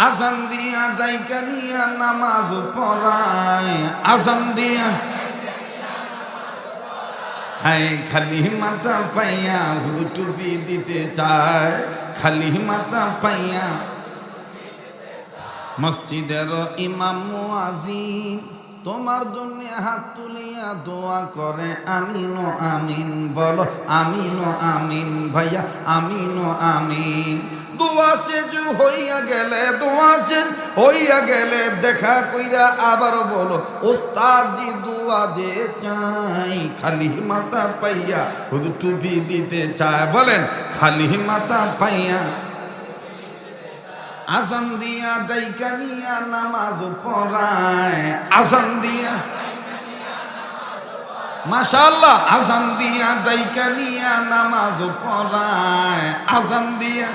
আজান দিয়া ডাইকা নিয়া নামাজ পড়ায়, আজান দিয়া হায় খালি মাথা পাইয়া হুজুর টুপি দিতে চায়, খালি মাথা পাইয়া মসজিদের ইমাম মুয়াজ্জিন তোমার জন্য হাত তুলিয়া দোয়া করে আমিন ও আমিন, বলো আমিন ও আমিন ভাইয়া, আমিন ও আমিন। দোয়া শেষ হইয়া গেলে, দোয়া শেষ হইয়া গেলে দেখা কইরা আবার বলো ওস্তাদ জি দোয়া যে চাই, খালি মাথা পাইয়া হুজুর টুপি দিতে চায়, বলেন খালি মাথা পাইয়া আজান দিয়া ডাইকা নিয়া নামাজ পড়ায়, আজান দিয়া মাশাআল্লাহ, আজান দিয়া ডাইকা নিয়া নামাজ পড়ায়, আজান দিয়া